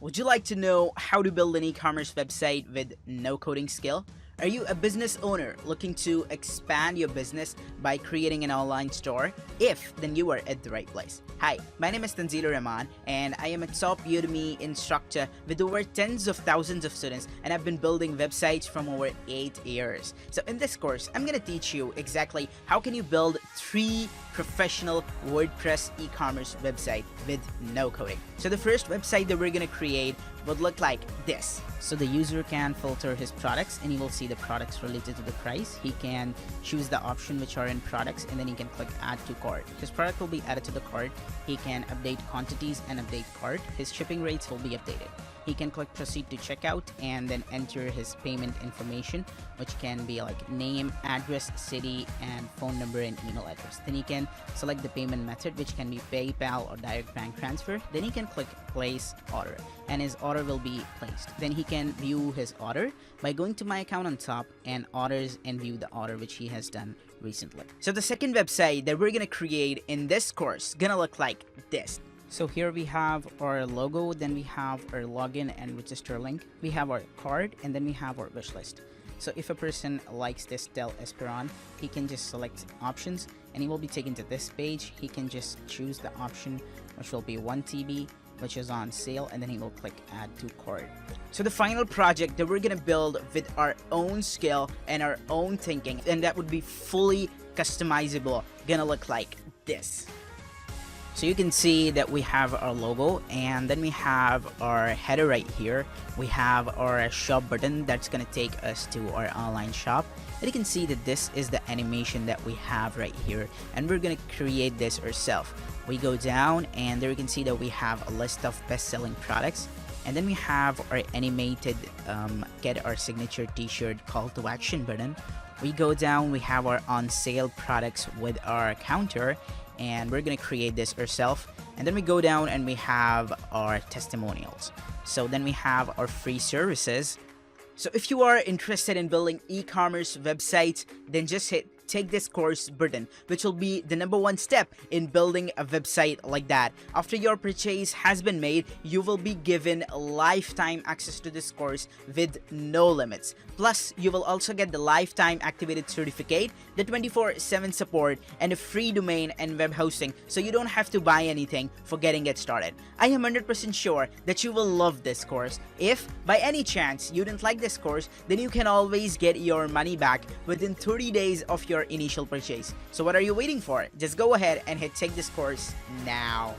Would you like to know how to build an e-commerce website with no coding skill? Are you a business owner looking to expand your business by creating an online store? If, then you are at the right place. Hi, my name is Tanzila Rahman and I am a top Udemy instructor with over tens of thousands of students, and I've been building websites from over 8 years. So in this course, I'm going to teach you exactly how can you build 3 professional WordPress e-commerce website with no coding. So the first website that we're going to create would look like this. So the user can filter his products and he will see the products related to the price. He can choose the option which are in products, and then he can click add to cart. His product will be added to the cart. He can update quantities and update cart. His shipping rates will be updated. He can click proceed to checkout and then enter his payment information, which can be like name, address, city, and phone number and email address. Then he can select the payment method, which can be PayPal or direct bank transfer. Then he can click place order and his order will be placed. Then he can view his order by going to my account on top and orders and view the order which he has done recently. So the second website that we're gonna create in this course gonna look like this. So here we have our logo, then we have our login and register link. We have our card, and then we have our wish list. So if a person likes this Del Esperon, he can just select options and he will be taken to this page. He can just choose the option which will be 1 TB, which is on sale, and then he will click add to cart. So the final project that we're gonna build with our own skill and our own thinking, and that would be fully customizable, gonna look like this. So you can see that we have our logo, and then we have our header right here. We have our shop button that's going to take us to our online shop. And you can see that this is the animation that we have right here, and we're going to create this ourselves. We go down and there you can see that we have a list of best-selling products, and then we have our animated get our signature t-shirt call to action button. We go down, we have our on sale products with our counter, and we're gonna create this ourselves. And then we go down and we have our testimonials. So then we have our free services. So if you are interested in building e-commerce websites, then just hit take this course button, which will be the #1 step in building a website like that. After your purchase has been made, you will be given lifetime access to this course with no limits. Plus, you will also get the lifetime activated certificate, the 24/7 support, and a free domain and web hosting, so you don't have to buy anything for getting it started. I am 100% sure that you will love this course. If by any chance you didn't like this course, then you can always get your money back within 30 days of your initial purchase. So what are you waiting for? Just go ahead and hit take this course now.